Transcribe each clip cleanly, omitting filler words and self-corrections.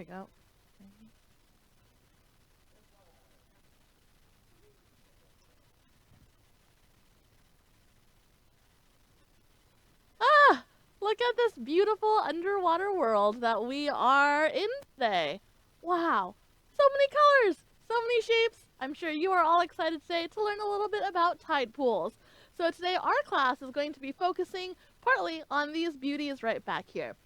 we go. Ah! Look at this beautiful underwater world that we are in today. Wow. So many colors, so many shapes. I'm sure you are all excited today to learn a little bit about tide pools. So today our class is going to be focusing partly on these beauties right back here.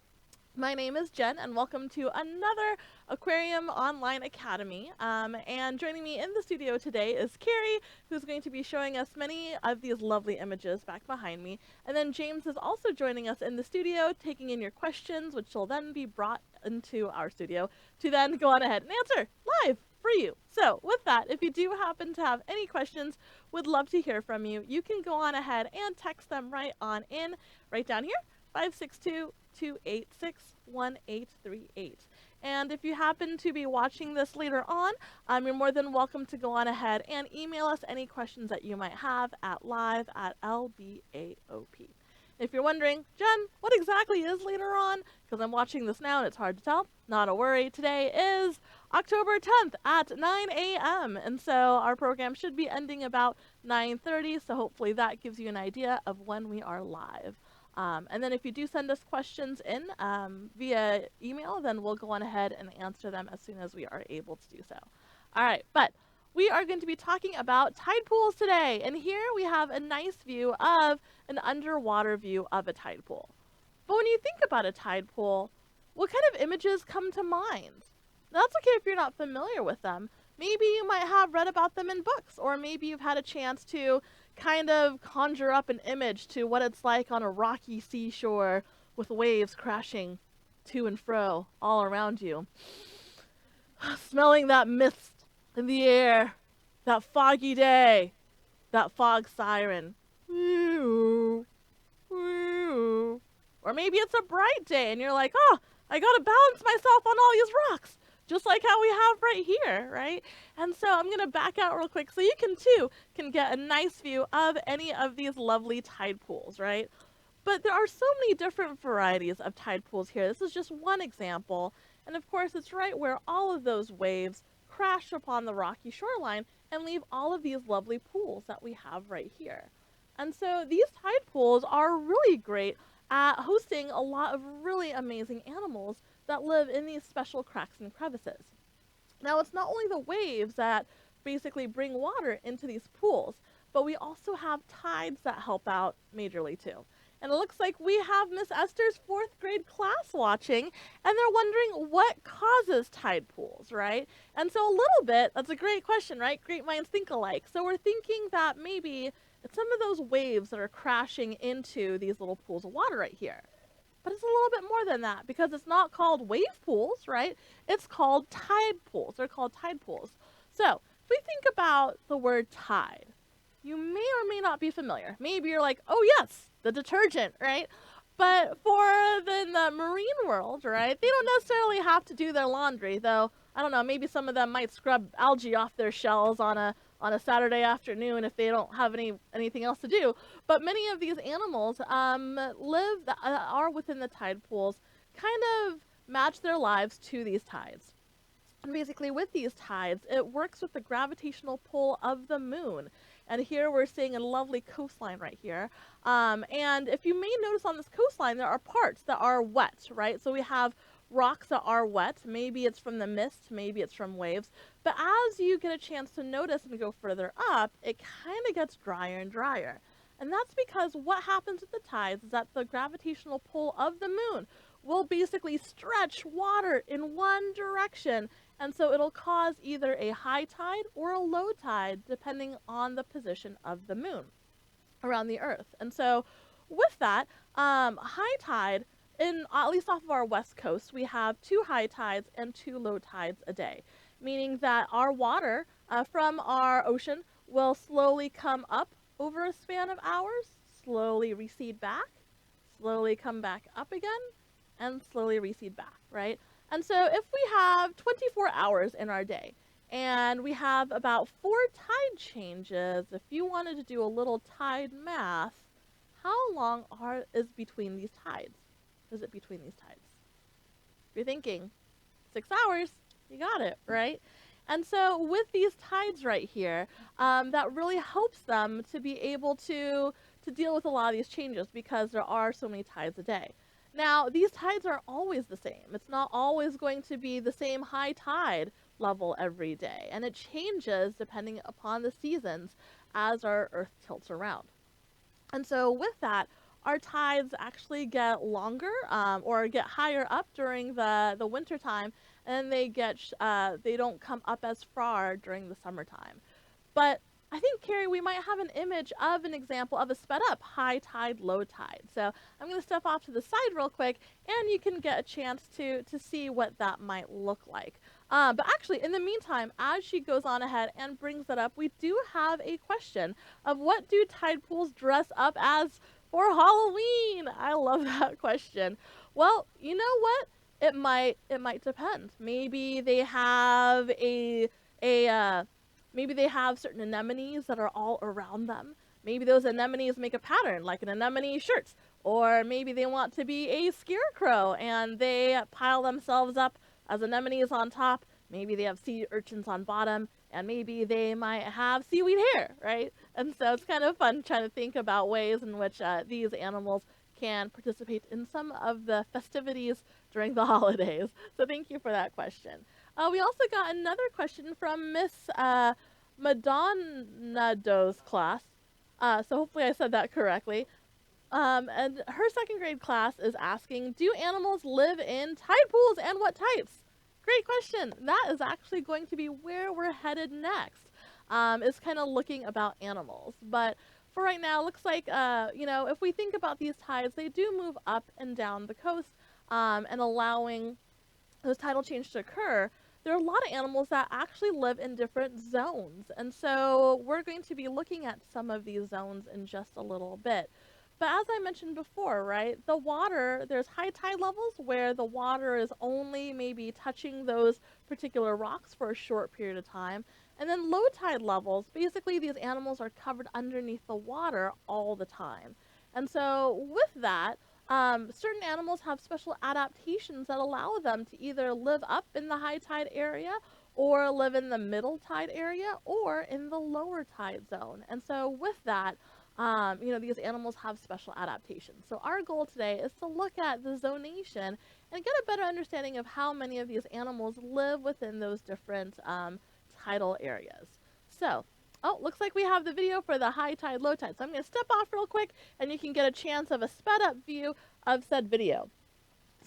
My name is Jen, and welcome to another Aquarium Online Academy. And joining me in the studio today is Carrie, who's going to be showing us many of these lovely images back behind me. And then James is also joining us in the studio, taking in your questions, which will then be brought into our studio to then go on ahead and answer live for you. So with that, if you do happen to have any questions, would love to hear from you. You can go on ahead and text them right on in, right down here, 562-286-1838. And if you happen to be watching this later on, you're more than welcome to go on ahead and email us any questions that you might have at live@lbaop. If you're wondering, Jen, what exactly is later on? Because I'm watching this now and it's hard to tell. Not a worry. Today is October 10th at 9 a.m. And so our program should be ending about 9:30. So hopefully that gives you an idea of when we are live. And then if you do send us questions in via email, then we'll go on ahead and answer them as soon as we are able to do so. All right, but we are going to be talking about tide pools today. And here we have a nice view of an underwater view of a tide pool. But when you think about a tide pool, what kind of images come to mind? Now, that's okay if you're not familiar with them. Maybe you might have read about them in books, or maybe you've had a chance to kind of conjure up an image to what it's like on a rocky seashore with waves crashing to and fro all around you. Smelling that mist in the air, that foggy day, that fog siren. Or maybe it's a bright day and you're like, oh, I gotta balance myself on all these rocks. Just like how we have right here, right? And so I'm going to back out real quick so you can get a nice view of any of these lovely tide pools, right? But there are so many different varieties of tide pools here. This is just one example. And of course, it's right where all of those waves crash upon the rocky shoreline and leave all of these lovely pools that we have right here. And so these tide pools are really great at hosting a lot of really amazing animals that live in these special cracks and crevices. Now, it's not only the waves that basically bring water into these pools, but we also have tides that help out majorly too. And it looks like we have Miss Esther's 4th grade class watching, and they're wondering what causes tide pools, right? And so a little bit, that's a great question, right? Great minds think alike. So we're thinking that maybe it's some of those waves that are crashing into these little pools of water right here. But it's a little bit more than that, because it's not called wave pools, right? It's called tide pools. They're called tide pools. So if we think about the word tide, you may or may not be familiar. Maybe you're like, oh yes, the detergent, right? But for the marine world, right, they don't necessarily have to do their laundry, though. I don't know, maybe some of them might scrub algae off their shells on a Saturday afternoon if they don't have anything else to do. But many of these animals are within the tide pools, kind of match their lives to these tides. And basically with these tides, it works with the gravitational pull of the moon. And here we're seeing a lovely coastline right here. And if you may notice on this coastline, there are parts that are wet, right? So we have rocks that are wet. Maybe it's from the mist, maybe it's from waves. But as you get a chance to notice and go further up, it kind of gets drier and drier. And that's because what happens with the tides is that the gravitational pull of the moon will basically stretch water in one direction. And so it'll cause either a high tide or a low tide, depending on the position of the moon around the earth. And so with that, high tide, at least off of our west coast, we have 2 high tides and 2 low tides a day, meaning that our water from our ocean will slowly come up over a span of hours, slowly recede back, slowly come back up again, and slowly recede back, right? And so if we have 24 hours in our day, and we have about 4 tide changes, if you wanted to do a little tide math, how long is between these tides? Is it between these tides? If you're thinking, 6 hours, you got it, right? And so with these tides right here, that really helps them to be able to deal with a lot of these changes because there are so many tides a day. Now, these tides are always the same. It's not always going to be the same high tide level every day, and it changes depending upon the seasons as our Earth tilts around. And so with that, our tides actually get longer or get higher up during the winter time, and they don't come up as far during the summertime. But I think, Carrie, we might have an image of an example of a sped up high tide, low tide. So I'm going to step off to the side real quick, and you can get a chance to see what that might look like. But actually, in the meantime, as she goes on ahead and brings that up, we do have a question of what do tide pools dress up as for Halloween? I love that question. Well, you know what? It might depend. Maybe they have a maybe they have certain anemones that are all around them. Maybe those anemones make a pattern, like an anemone shirt. Or maybe they want to be a scarecrow and they pile themselves up as anemones on top. Maybe they have sea urchins on bottom. And maybe they might have seaweed hair, right? And so it's kind of fun trying to think about ways in which these animals can participate in some of the festivities during the holidays. So thank you for that question. We also got another question from Miss Madonnado's class. So hopefully I said that correctly. And her second grade class is asking, do animals live in tide pools and what types? Great question. That is actually going to be where we're headed next. Is kind of looking about animals. But for right now, looks like, if we think about these tides, they do move up and down the coast and allowing those tidal changes to occur. There are a lot of animals that actually live in different zones. And so we're going to be looking at some of these zones in just a little bit. But as I mentioned before, right, the water, there's high tide levels where the water is only maybe touching those particular rocks for a short period of time. And then low tide levels, basically these animals are covered underneath the water all the time. And so with that, certain animals have special adaptations that allow them to either live up in the high tide area or live in the middle tide area or in the lower tide zone. And so with that, these animals have special adaptations. So our goal today is to look at the zonation and get a better understanding of how many of these animals live within those different tidal areas. So, looks like we have the video for the high tide, low tide. So I'm going to step off real quick and you can get a chance of a sped up view of said video.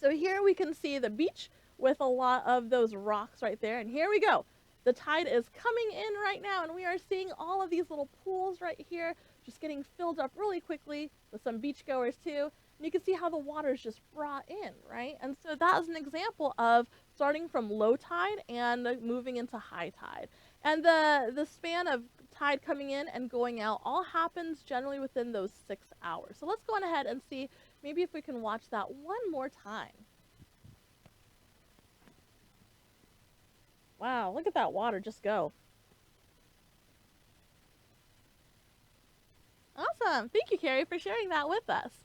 So here we can see the beach with a lot of those rocks right there. And here we go. The tide is coming in right now and we are seeing all of these little pools right here just getting filled up really quickly with some beachgoers too. And you can see how the water is just brought in, right? And so that is an example of starting from low tide and moving into high tide. And the span of tide coming in and going out all happens generally within those 6 hours. So let's go on ahead and see maybe if we can watch that one more time. Wow, look at that water just go. Awesome. Thank you, Carrie, for sharing that with us.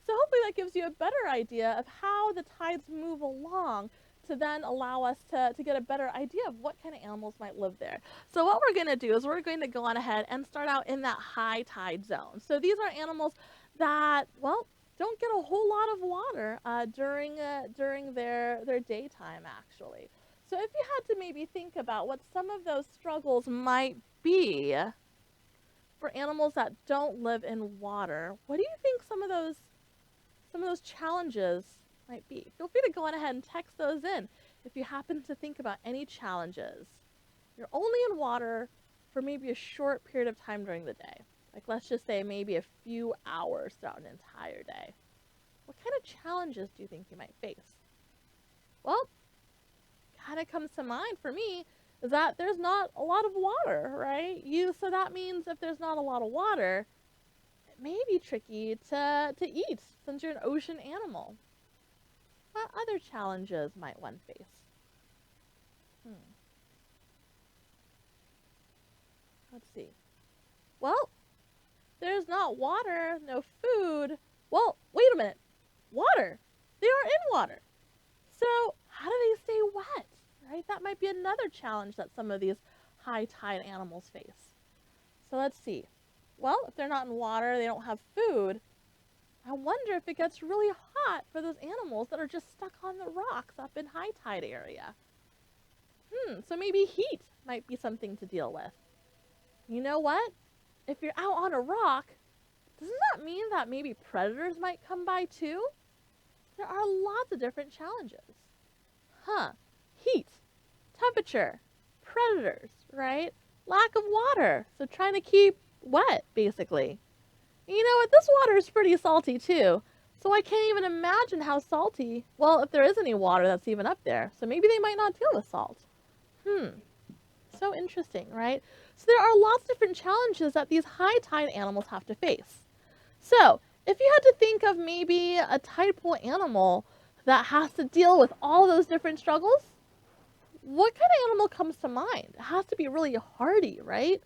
So hopefully that gives you a better idea of how the tides move along to then allow us to get a better idea of what kind of animals might live there. So what we're going to do is we're going to go on ahead and start out in that high tide zone. So these are animals that, don't get a whole lot of water during their daytime, actually. So if you had to maybe think about what some of those struggles might be for animals that don't live in water, what do you think some of those challenges might be? Feel free to go on ahead and text those in if you happen to think about any challenges. You're only in water for maybe a short period of time during the day. Like let's just say maybe a few hours throughout an entire day. What kind of challenges do you think you might face? Well, kind of comes to mind for me is that there's not a lot of water, right? So that means if there's not a lot of water, it may be tricky to eat since you're an ocean animal. What other challenges might one face? Let's see. Well, there's not water, no food. Well, wait a minute. Water. They are in water. So how do they stay wet, right? That might be another challenge that some of these high tide animals face. So let's see. Well, if they're not in water, they don't have food. I wonder if it gets really hot for those animals that are just stuck on the rocks up in high tide area. So maybe heat might be something to deal with. You know what? If you're out on a rock, doesn't that mean that maybe predators might come by too? There are lots of different challenges. Heat, temperature, predators, right? Lack of water, so trying to keep wet, basically. And you know what? This water is pretty salty too, so I can't even imagine how salty, well, if there is any water that's even up there, so maybe they might not deal with salt. So interesting, right? So there are lots of different challenges that these high tide animals have to face. So if you had to think of maybe a tide pool animal that has to deal with all those different struggles, what kind of animal comes to mind? It has to be really hardy, right?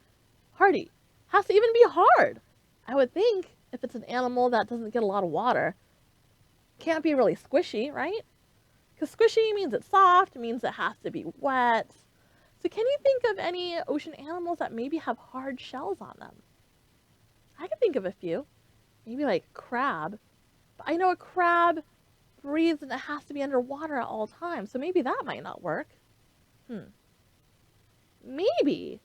Hardy. Has to even be hard. I would think if it's an animal that doesn't get a lot of water, can't be really squishy, right? Because squishy means it's soft, means it has to be wet. So can you think of any ocean animals that maybe have hard shells on them? I can think of a few. Maybe like crab. But I know a crab breathes and it has to be underwater at all times, so maybe that might not work. Maybe.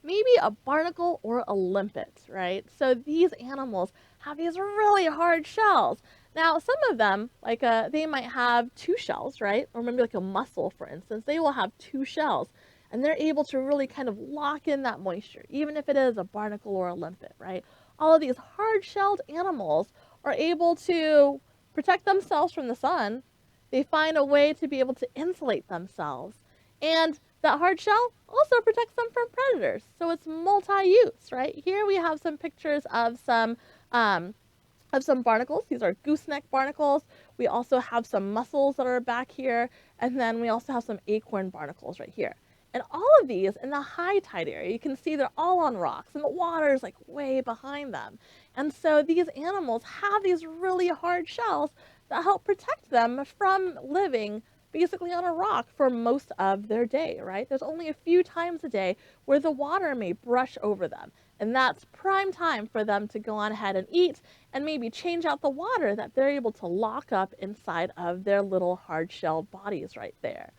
Maybe a barnacle or a limpet, right? So these animals have these really hard shells. Now, some of them, like they might have two shells, right? Or maybe like a mussel, for instance, they will have two shells. And they're able to really kind of lock in that moisture, even if it is a barnacle or a limpet, right? All of these hard-shelled animals are able to protect themselves from the sun. They find a way to be able to insulate themselves. And that hard shell also protects them from predators. So it's multi-use, right? Here we have some pictures of some barnacles. These are gooseneck barnacles. We also have some mussels that are back here. And then we also have some acorn barnacles right here. And all of these in the high tide area, you can see they're all on rocks and the water is like way behind them. And so these animals have these really hard shells that help protect them from living basically on a rock for most of their day, right? There's only a few times a day where the water may brush over them. And that's prime time for them to go on ahead and eat and maybe change out the water that they're able to lock up inside of their little hard-shelled bodies right there.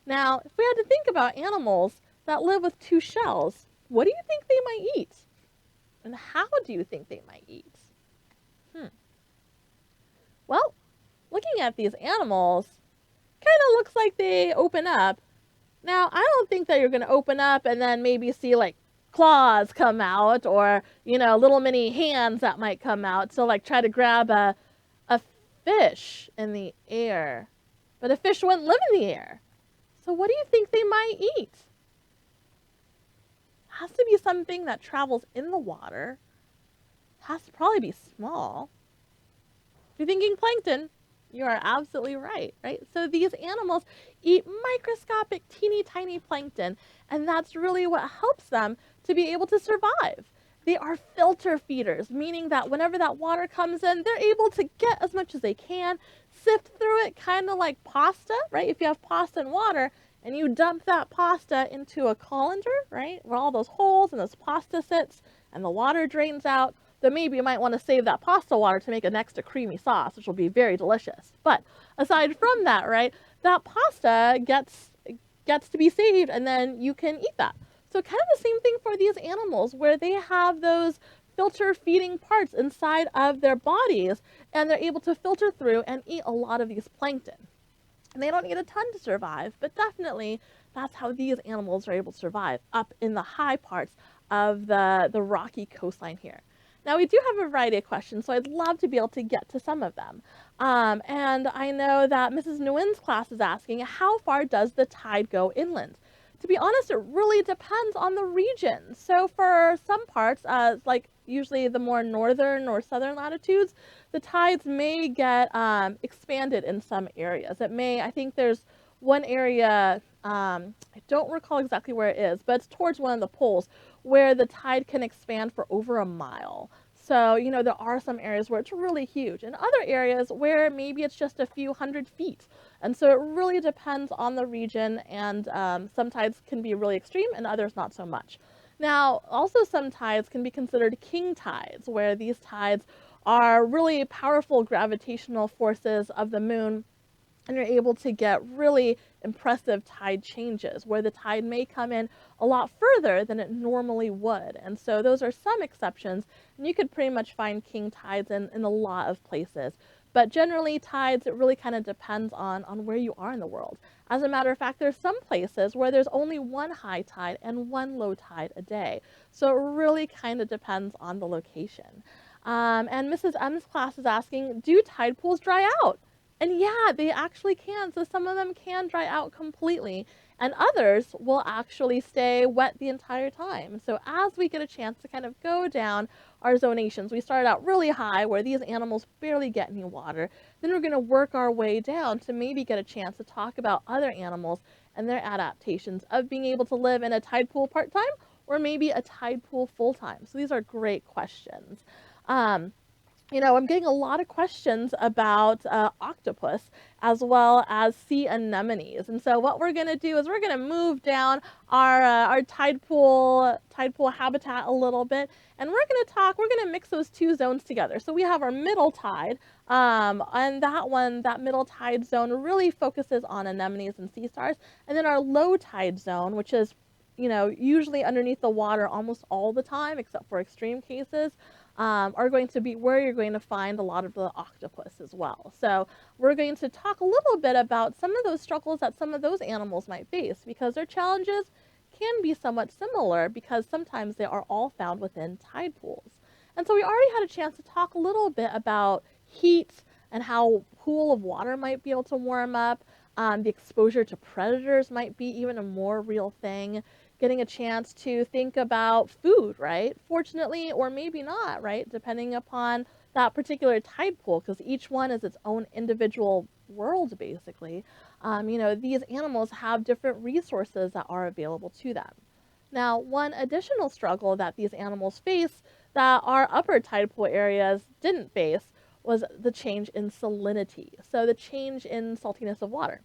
Now, if we had to think about animals that live with two shells, what do you think they might eat? And how do you think they might eat? Well, looking at these animals, kind of looks like they open up. Now, I don't think that you're going to open up and then maybe see like claws come out or, you know, little mini hands that might come out. So like try to grab a fish in the air. But a fish wouldn't live in the air. So what do you think they might eat? It has to be something that travels in the water. It has to probably be small. If you're thinking plankton, you are absolutely right? So these animals eat microscopic, teeny tiny plankton, and that's really what helps them to be able to survive. They are filter feeders, meaning that whenever that water comes in, they're able to get as much as they can, sift through it kind of like pasta, right? If you have pasta and water, and you dump that pasta into a colander, right, where all those holes and this pasta sits, and the water drains out, then maybe you might want to save that pasta water to make an extra creamy sauce, which will be very delicious. But aside from that, right, that pasta gets to be saved, and then you can eat that. So kind of the same thing for these animals, where they have those filter feeding parts inside of their bodies, and they're able to filter through and eat a lot of these plankton. And they don't need a ton to survive, but definitely that's how these animals are able to survive up in the high parts of the rocky coastline here. Now, we do have a variety of questions, so I'd love to be able to get to some of them. And I know that Mrs. Nguyen's class is asking, how far does the tide go inland? To be honest, it really depends on the region. So for some parts, like usually the more northern or southern latitudes, the tides may get expanded in some areas. It may, I think there's one area, I don't recall exactly where it is, but it's towards one of the poles where the tide can expand for over a mile. So, there are some areas where it's really huge and other areas where maybe it's just a few 100 feet. And so it really depends on the region, and some tides can be really extreme and others not so much. Now, also some tides can be considered king tides, where these tides are really powerful gravitational forces of the moon, and you're able to get really impressive tide changes where the tide may come in a lot further than it normally would. And so those are some exceptions, and you could pretty much find king tides in a lot of places. But generally, tides, it really kind of depends on where you are in the world. As a matter of fact, there's some places where there's only one high tide and one low tide a day. So it really kind of depends on the location. And Mrs. M's class is asking, do tide pools dry out? And yeah, they actually can. So some of them can dry out completely, and others will actually stay wet the entire time. So as we get a chance to kind of go down our zonations, we started out really high where these animals barely get any water. Then we're going to work our way down to maybe get a chance to talk about other animals and their adaptations of being able to live in a tide pool part-time or maybe a tide pool full-time. So these are great questions. I'm getting a lot of questions about octopus as well as sea anemones. And so what we're going to do is we're going to move down our tide pool habitat a little bit, and we're going to mix those two zones together. So we have our middle tide, and that middle tide zone really focuses on anemones and sea stars, and then our low tide zone, which is usually underneath the water almost all the time, except for extreme cases, are going to be where you're going to find a lot of the octopus as well. So we're going to talk a little bit about some of those struggles that some of those animals might face, because their challenges can be somewhat similar because sometimes they are all found within tide pools. And so we already had a chance to talk a little bit about heat and how a pool of water might be able to warm up. The exposure to predators might be even a more real thing. Getting a chance to think about food, right? Fortunately, or maybe not, right? Depending upon that particular tide pool, because each one is its own individual world, basically. These animals have different resources that are available to them. Now, one additional struggle that these animals face that our upper tide pool areas didn't face was the change in salinity. So the change in saltiness of water.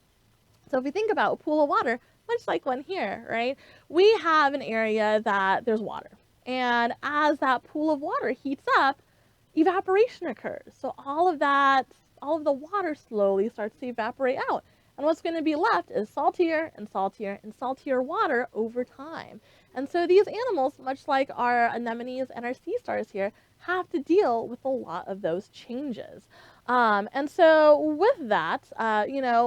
So if we think about a pool of water, much like one here, right? We have an area that there's water. And as that pool of water heats up, evaporation occurs. So all of the water slowly starts to evaporate out. And what's going to be left is saltier and saltier and saltier water over time. And so these animals, much like our anemones and our sea stars here, have to deal with a lot of those changes. And so with that,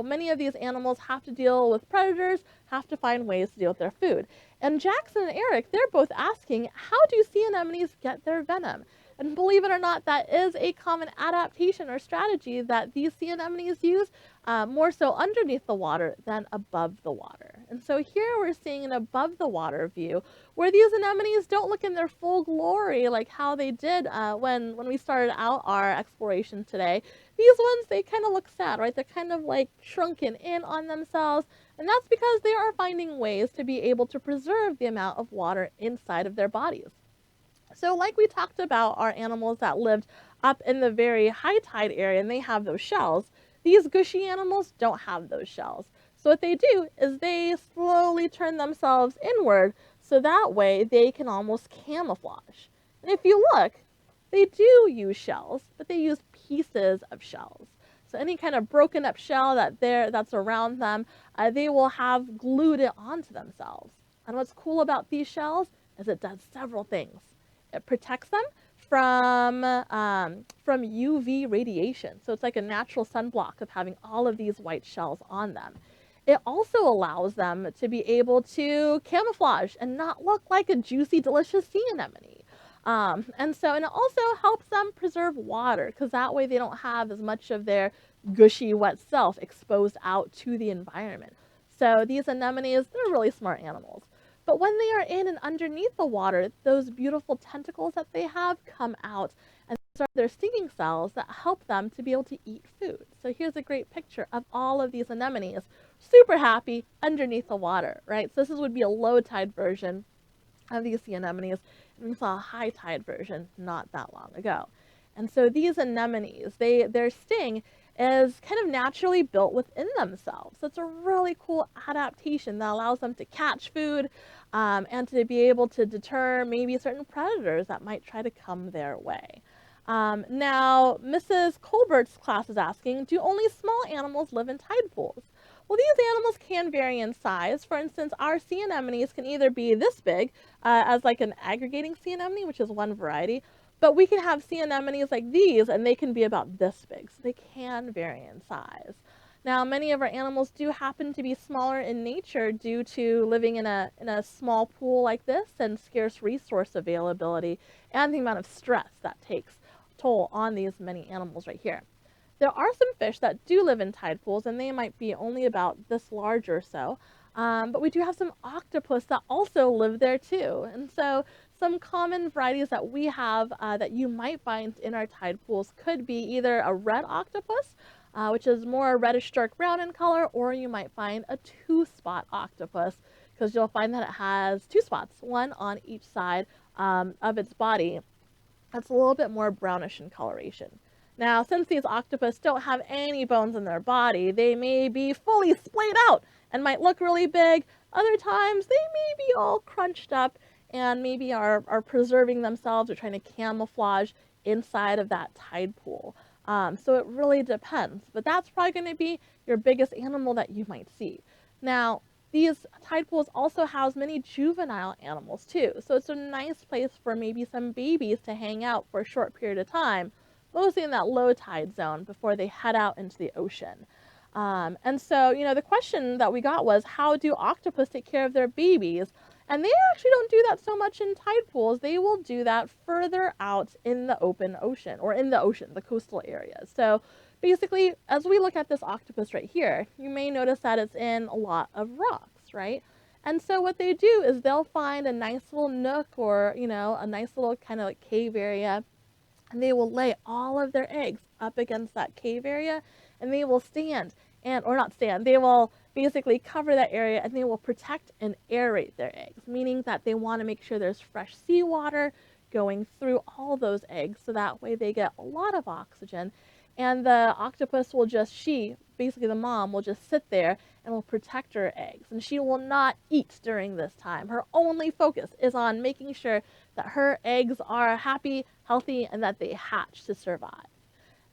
many of these animals have to deal with predators, have to find ways to deal with their food. And Jackson and Eric, they're both asking, how do sea anemones get their venom? And believe it or not, that is a common adaptation or strategy that these sea anemones use, more so underneath the water than above the water. And so here we're seeing an above the water view where these anemones don't look in their full glory like how they did when we started out our exploration today. These ones, they kind of look sad, right? They're kind of like shrunken in on themselves, and that's because they are finding ways to be able to preserve the amount of water inside of their bodies. So like we talked about our animals that lived up in the very high tide area and they have those shells, these gushy animals don't have those shells. So what they do is they slowly turn themselves inward so that way they can almost camouflage. And if you look, they do use shells, but they use pieces of shells. So any kind of broken up shell that's around them, they will have glued it onto themselves. And what's cool about these shells is it does several things. It protects them from UV radiation. So it's like a natural sunblock of having all of these white shells on them. It also allows them to be able to camouflage and not look like a juicy, delicious sea anemone. And it also helps them preserve water because that way they don't have as much of their gushy, wet self exposed out to the environment. So these anemones, they're really smart animals. But when they are in and underneath the water, those beautiful tentacles that they have come out, and these are their stinging cells that help them to be able to eat food. So here's a great picture of all of these anemones, super happy underneath the water, right? So this would be a low tide version of these sea anemones. We saw a high tide version not that long ago. And so these anemones, their sting is kind of naturally built within themselves. So it's a really cool adaptation that allows them to catch food and to be able to deter maybe certain predators that might try to come their way. Now, Mrs. Colbert's class is asking, do only small animals live in tide pools? Well, these animals can vary in size. For instance, our sea anemones can either be this big, as like an aggregating sea anemone, which is one variety, but we can have sea anemones like these, and they can be about this big, so they can vary in size. Now, many of our animals do happen to be smaller in nature due to living in a small pool like this and scarce resource availability and the amount of stress that takes toll on these many animals right here. There are some fish that do live in tide pools, and they might be only about this large or so. But we do have some octopus that also live there too. And so some common varieties that we have that you might find in our tide pools could be either a red octopus, which is more reddish dark brown in color, or you might find a two-spot octopus, because you'll find that it has two spots, one on each side of its body. That's a little bit more brownish in coloration. Now, since these octopus don't have any bones in their body, they may be fully splayed out and might look really big. Other times, they may be all crunched up and maybe are preserving themselves or trying to camouflage inside of that tide pool. So it really depends. But that's probably going to be your biggest animal that you might see. Now, these tide pools also house many juvenile animals too. So it's a nice place for maybe some babies to hang out for a short period of time, mostly in that low tide zone before they head out into the ocean. And so, the question that we got was, how do octopus take care of their babies? And they actually don't do that so much in tide pools. They will do that further out in the open ocean, or in the ocean, the coastal areas. So basically, as we look at this octopus right here, you may notice that it's in a lot of rocks, right? And so what they do is they'll find a nice little nook or, a nice little kind of like cave area, and they will lay all of their eggs up against that cave area, and they will stand or not stand, they will basically cover that area, and they will protect and aerate their eggs, meaning that they want to make sure there's fresh seawater going through all those eggs, so that way they get a lot of oxygen. And the octopus will basically the mom will just sit there and will protect her eggs, and she will not eat during this time. Her only focus is on making sure that her eggs are happy, healthy, and that they hatch to survive.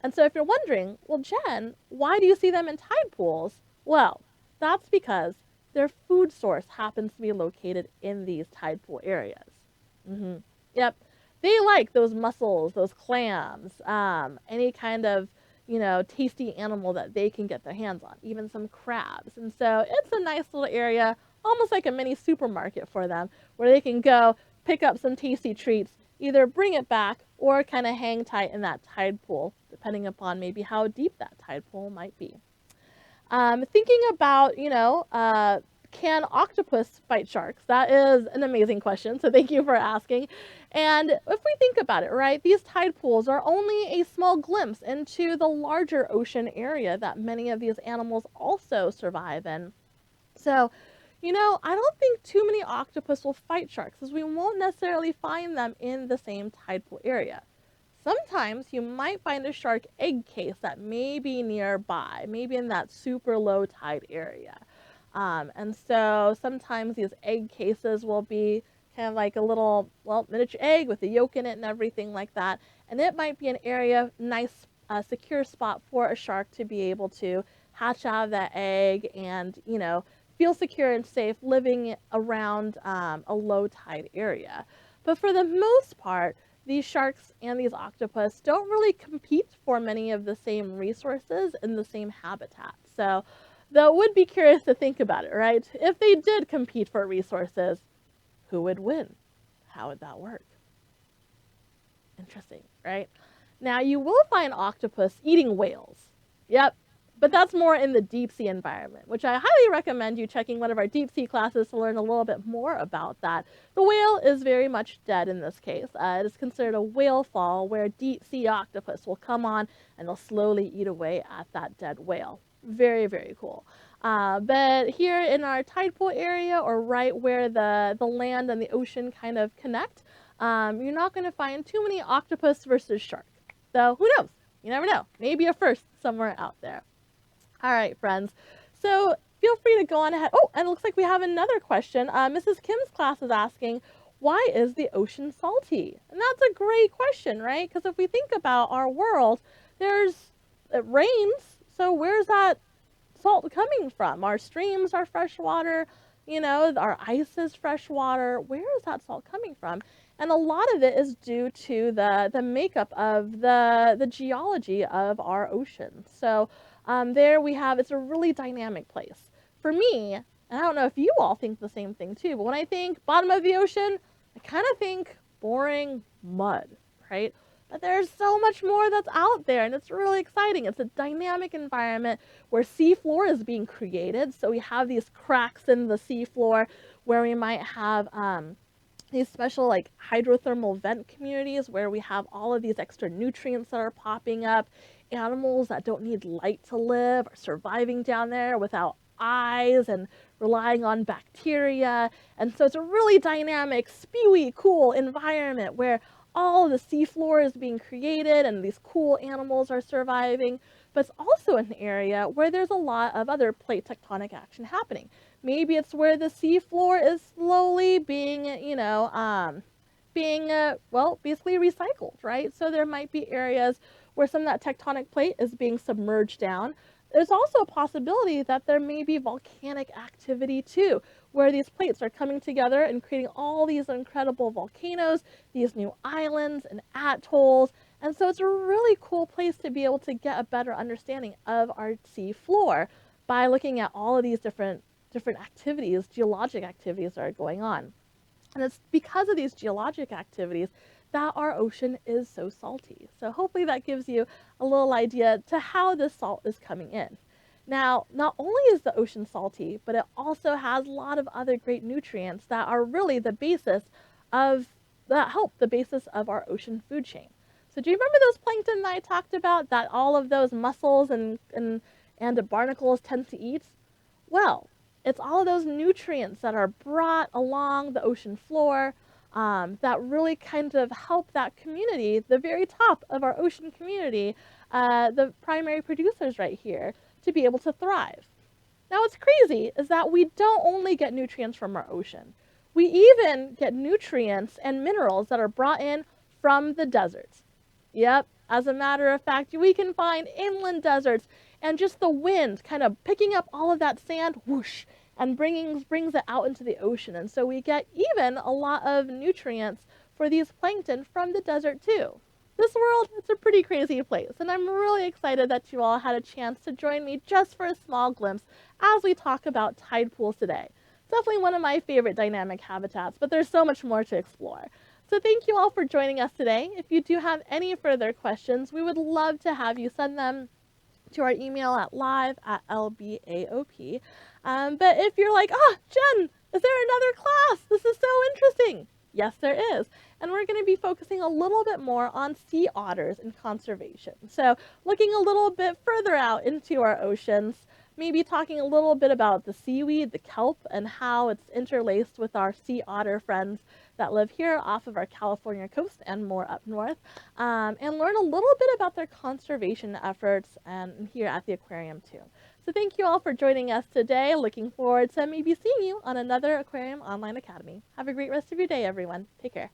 And so if you're wondering, well, Jen, why do you see them in tide pools? Well, that's because their food source happens to be located in these tide pool areas. Yep. They like those mussels, those clams, any kind of, tasty animal that they can get their hands on, even some crabs. And so it's a nice little area, almost like a mini supermarket for them, where they can go pick up some tasty treats, either bring it back or kind of hang tight in that tide pool, depending upon maybe how deep that tide pool might be. Thinking about, can octopus fight sharks? That is an amazing question, so thank you for asking. And if we think about it, right, these tide pools are only a small glimpse into the larger ocean area that many of these animals also survive in. So, I don't think too many octopus will fight sharks, as we won't necessarily find them in the same tide pool area. Sometimes you might find a shark egg case that may be nearby, maybe in that super low tide area. And so sometimes these egg cases will be kind of like a little, miniature egg with the yolk in it and everything like that. And it might be an area, nice, secure spot for a shark to be able to hatch out of that egg and, feel secure and safe living around a low tide area. But for the most part, these sharks and these octopus don't really compete for many of the same resources in the same habitat. So, though it would be curious to think about it, right? If they did compete for resources, who would win? How would that work? Interesting, right? Now, you will find octopus eating whales. Yep. But that's more in the deep sea environment, which I highly recommend you checking one of our deep sea classes to learn a little bit more about that. The whale is very much dead in this case. It is considered a whale fall, where deep sea octopus will come on and they'll slowly eat away at that dead whale. Very, very cool. But here in our tide pool area, or right where the land and the ocean kind of connect, you're not going to find too many octopus versus shark. Though, who knows? You never know. Maybe a first somewhere out there. All right, friends. So feel free to go on ahead. Oh, and it looks like we have another question. Mrs. Kim's class is asking, why is the ocean salty? And that's a great question, right? Because if we think about our world, it rains, so where's that salt coming from? Our streams are fresh water, our ice is fresh water. Where is that salt coming from? And a lot of it is due to the makeup of the geology of our ocean. So there we have, it's a really dynamic place. For me, and I don't know if you all think the same thing too, but when I think bottom of the ocean, I kind of think boring mud, right? But there's so much more that's out there, and it's really exciting. It's a dynamic environment where seafloor is being created. So we have these cracks in the seafloor where we might have these special like hydrothermal vent communities where we have all of these extra nutrients that are popping up. Animals that don't need light to live are surviving down there without eyes and relying on bacteria. And so it's a really dynamic, spewy, cool environment where all the seafloor is being created and these cool animals are surviving. But it's also an area where there's a lot of other plate tectonic action happening. Maybe it's where the seafloor is slowly being, basically recycled, right? So there might be areas where some of that tectonic plate is being submerged down. There's also a possibility that there may be volcanic activity too, where these plates are coming together and creating all these incredible volcanoes, these new islands and atolls. And so it's a really cool place to be able to get a better understanding of our sea floor by looking at all of these different activities, geologic activities that are going on. And it's because of these geologic activities that our ocean is so salty. So hopefully that gives you a little idea to how this salt is coming in. Now, not only is the ocean salty, but it also has a lot of other great nutrients that are really the basis of our ocean food chain. So do you remember those plankton that I talked about that all of those mussels and barnacles tend to eat? Well, it's all of those nutrients that are brought along the ocean floor that really kind of help that community, the very top of our ocean community, the primary producers right here, to be able to thrive. Now what's crazy is that we don't only get nutrients from our ocean. We even get nutrients and minerals that are brought in from the deserts. Yep, as a matter of fact, we can find inland deserts and just the wind kind of picking up all of that sand, whoosh, and brings it out into the ocean. And so we get even a lot of nutrients for these plankton from the desert too. This world, it's a pretty crazy place, and I'm really excited that you all had a chance to join me just for a small glimpse as we talk about tide pools today. It's definitely one of my favorite dynamic habitats, but there's so much more to explore. So thank you all for joining us today. If you do have any further questions, we would love to have you send them to our email at live@lbaop. But if you're like, Jen, is there another class? This is so interesting. Yes, there is. And we're going to be focusing a little bit more on sea otters and conservation. So looking a little bit further out into our oceans, maybe talking a little bit about the seaweed, the kelp, and how it's interlaced with our sea otter friends that live here off of our California coast and more up north, and learn a little bit about their conservation efforts and here at the aquarium too. So thank you all for joining us today. Looking forward to maybe seeing you on another Aquarium Online Academy. Have a great rest of your day, everyone. Take care.